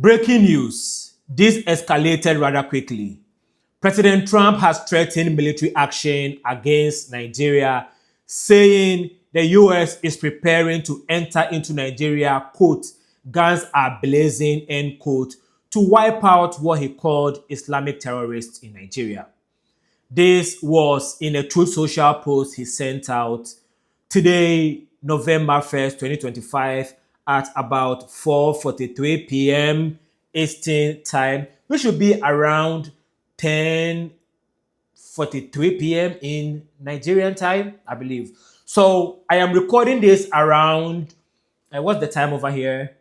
Breaking news. This escalated rather quickly. President Trump has threatened military action against Nigeria, saying the US is preparing to enter into Nigeria, quote, guns are blazing, end quote, to wipe out what he called Islamic terrorists in Nigeria. This was in a Truth Social post he sent out today, November 1st, 2025, at about 4:43 p.m. Eastern Time, which should be around 10:43 p.m. in Nigerian time, I believe. So I am recording this around, what's the time over here?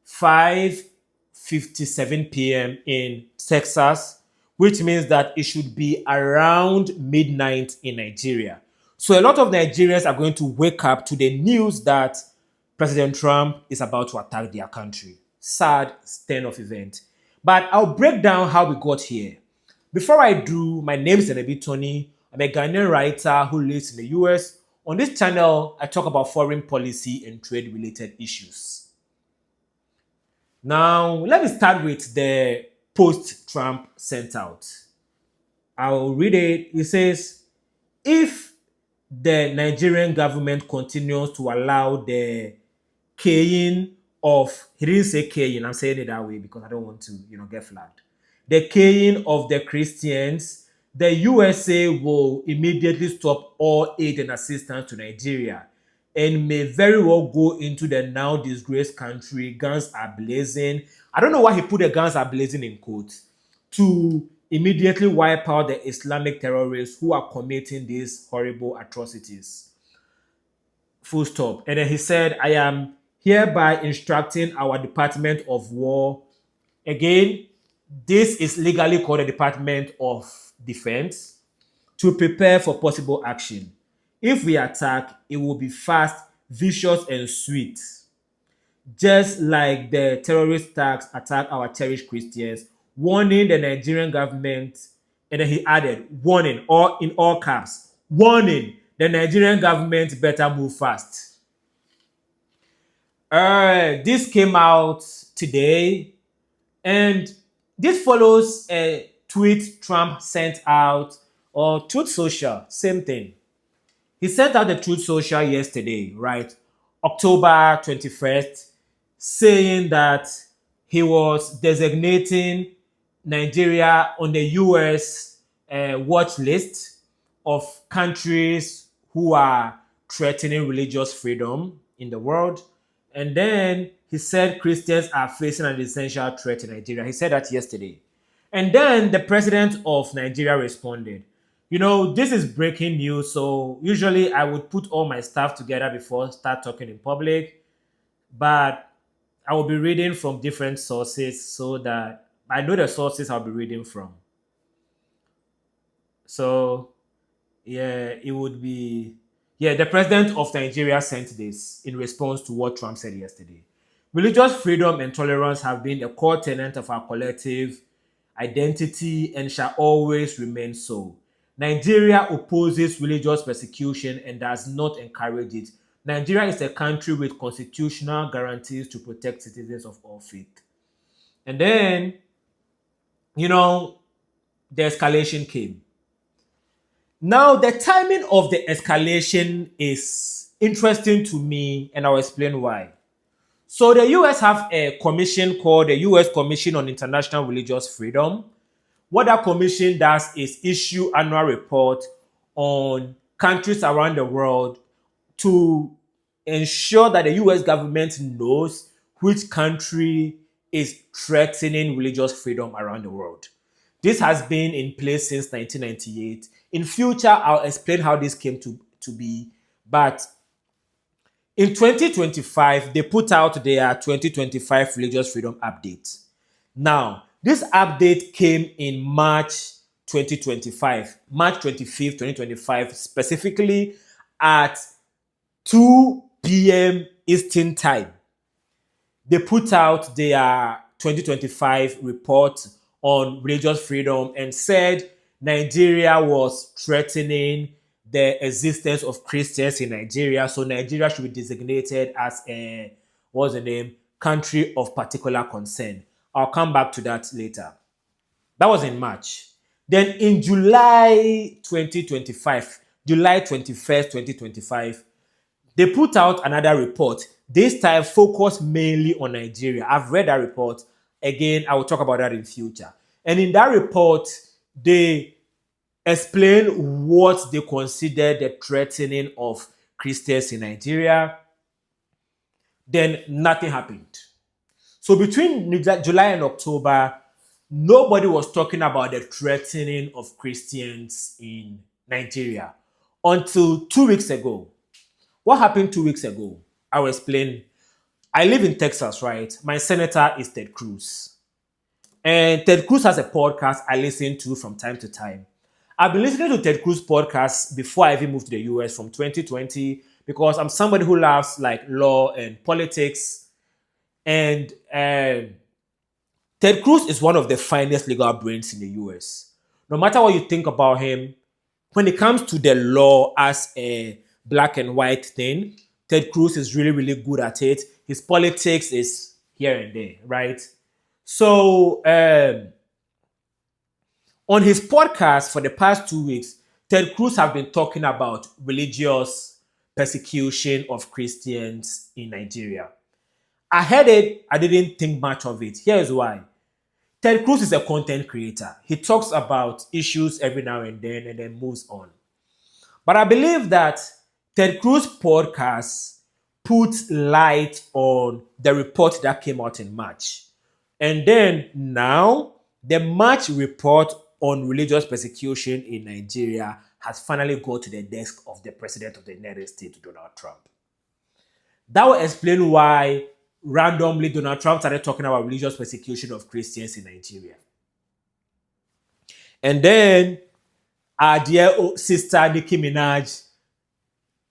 5:57 p.m. in Texas, which means that it should be around midnight in Nigeria. So a lot of Nigerians are going to wake up to the news that President Trump is about to attack their country. Sad turn of event. But I'll break down how we got here. Before I do, my name is Enebi Tony. I'm a Ghanaian writer who lives in the US. On this channel, I talk about foreign policy and trade related issues. Now, let me start with the post Trump sent out. I'll read it. It says, if the Nigerian government continues to allow the killing of, he didn't say killing, I'm saying it that way because I don't want to, get flagged. The killing of the Christians, the USA will immediately stop all aid and assistance to Nigeria and may very well go into the now disgraced country. Guns are blazing. I don't know why he put the guns are blazing in quotes, to immediately wipe out the Islamic terrorists who are committing these horrible atrocities. Full stop. And then he said, I am hereby instructing our Department of War. Again, this is legally called the Department of Defense, to prepare for possible action. If we attack, it will be fast, vicious, and sweet. Just like the terrorist attack our cherished Christians, warning the Nigerian government, and then he added, warning, or in all caps, warning, the Nigerian government better move fast. This came out today, and this follows a tweet Trump sent out, or Truth Social, same thing. He sent out the Truth Social yesterday, right? October 21st, saying that he was designating Nigeria on the US watch list of countries who are threatening religious freedom in the world. And then he said Christians are facing an essential threat in Nigeria. He said that yesterday. And then the president of Nigeria responded. This is breaking news, so usually I would put all my stuff together before I start talking in public, but I will be reading from different sources so that I know the sources I'll be reading from. So, it would be, the president of Nigeria sent this in response to what Trump said yesterday. Religious freedom and tolerance have been a core tenet of our collective identity and shall always remain so. Nigeria opposes religious persecution and does not encourage it. Nigeria is a country with constitutional guarantees to protect citizens of all faith. And then, the escalation came. Now, the timing of the escalation is interesting to me, and I'll explain why. So the US have a commission called the US Commission on International Religious Freedom. What that commission does is issue annual report on countries around the world to ensure that the US government knows which country is threatening religious freedom around the world. This has been in place since 1998. In future, I'll explain how this came to be. But in 2025, they put out their 2025 Religious Freedom Update. Now, this update came in March 2025, March 25th, 2025, specifically at 2 p.m. Eastern Time. They put out their 2025 report on religious freedom and said Nigeria was threatening the existence of Christians in Nigeria. So Nigeria should be designated as a, country of particular concern. I'll come back to that later. That was in March. Then in July 2025, July 21st, 2025, they put out another report, this time focused mainly on Nigeria. I've read that report. Again, I will talk about that in future. And in that report, they explain what they consider the threatening of Christians in Nigeria. Then nothing happened. So between July and October, nobody was talking about the threatening of Christians in Nigeria until 2 weeks ago. What happened 2 weeks ago? I will explain. I live in Texas, right? My senator is Ted Cruz. And Ted Cruz has a podcast I listen to from time to time. I've been listening to Ted Cruz podcast before I even moved to the US from 2020 because I'm somebody who loves like law and politics. And Ted Cruz is one of the finest legal brains in the US. No matter what you think about him, when it comes to the law as a black and white thing, Ted Cruz is really, really good at it. His politics is here and there, right? So, on his podcast for the past 2 weeks, Ted Cruz have been talking about religious persecution of Christians in Nigeria. I heard it, I didn't think much of it. Here's why. Ted Cruz is a content creator. He talks about issues every now and then moves on. But I believe that Ted Cruz podcast put light on the report that came out in March. And then now, the March report on religious persecution in Nigeria has finally gone to the desk of the President of the United States, Donald Trump. That will explain why randomly Donald Trump started talking about religious persecution of Christians in Nigeria. And then our dear sister Nicki Minaj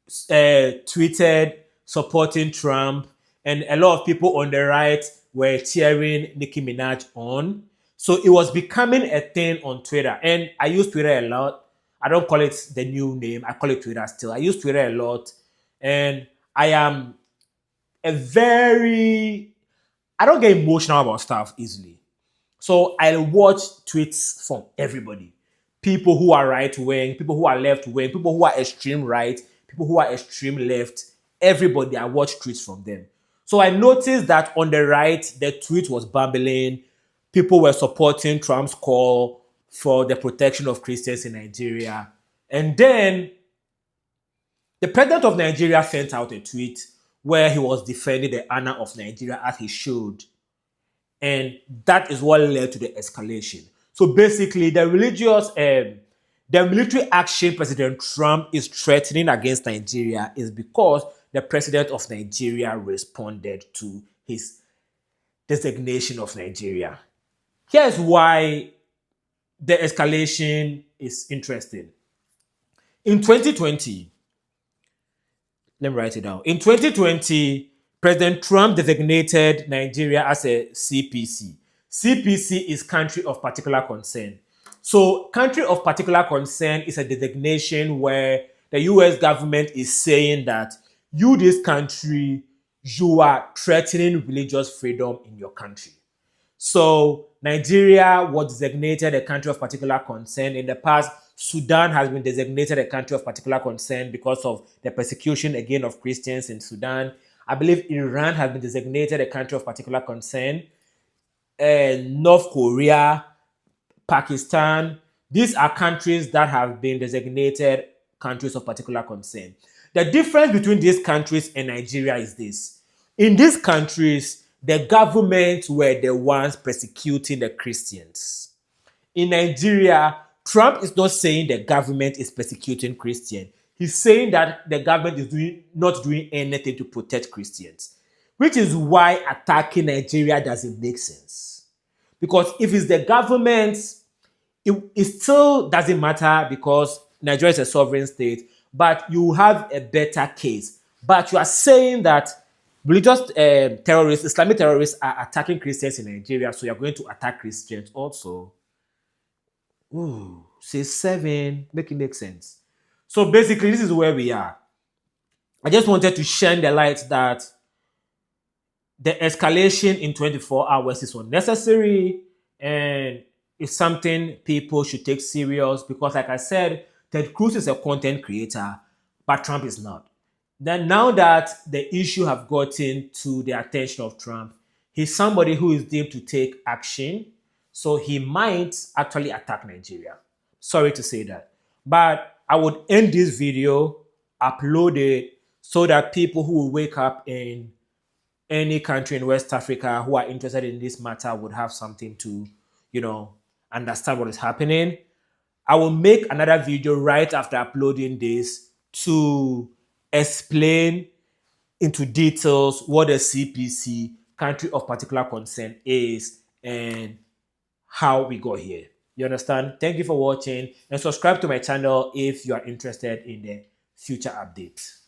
tweeted supporting Trump, and a lot of people on the right were cheering Nicki Minaj on. So it was becoming a thing on Twitter. And I use Twitter a lot. I don't call it the new name. I call it Twitter still. I use Twitter a lot. And I am I don't get emotional about stuff easily. So I'll watch tweets from everybody. People who are right wing, people who are left wing, people who are extreme right, people who are extreme left. Everybody, I watch tweets from them. So I noticed that on the right, the tweet was bubbling. People were supporting Trump's call for the protection of Christians in Nigeria. And then the president of Nigeria sent out a tweet where he was defending the honor of Nigeria as he should. And that is what led to the escalation. So basically, the military action President Trump is threatening against Nigeria is because the president of Nigeria responded to his designation of Nigeria. Here's why the escalation is interesting. In 2020, let me write it down. In 2020, President Trump designated Nigeria as a CPC. CPC is country of particular concern. So, country of particular concern is a designation where the US government is saying that you, this country, you are threatening religious freedom in your country. So, Nigeria was designated a country of particular concern. In the past, Sudan has been designated a country of particular concern because of the persecution again of Christians in Sudan. I believe Iran has been designated a country of particular concern. North Korea, Pakistan, these are countries that have been designated countries of particular concern. The difference between these countries and Nigeria is this. In these countries, the governments were the ones persecuting the Christians. In Nigeria, Trump is not saying the government is persecuting Christians. He's saying that the government is not doing anything to protect Christians, which is why attacking Nigeria doesn't make sense. Because if it's the government, it still doesn't matter because Nigeria is a sovereign state, but you have a better case. But you are saying that religious terrorists, Islamic terrorists are attacking Christians in Nigeria, so you're going to attack Christians also. Ooh, say 7, make it make sense. So basically, this is where we are. I just wanted to shine the light that the escalation in 24 hours is unnecessary and it's something people should take serious because, like I said, Ted Cruz is a content creator, but Trump is not. Then now that the issue have gotten to the attention of Trump, he's somebody who is deemed to take action, so he might actually attack Nigeria. Sorry to say that, but I would end this video, upload it, so that people who will wake up in any country in West Africa who are interested in this matter would have something to, understand what is happening. I will make another video right after uploading this to explain into details what the CPC, country of particular concern, is and how we got here. You understand? Thank you for watching and subscribe to my channel if you are interested in the future updates.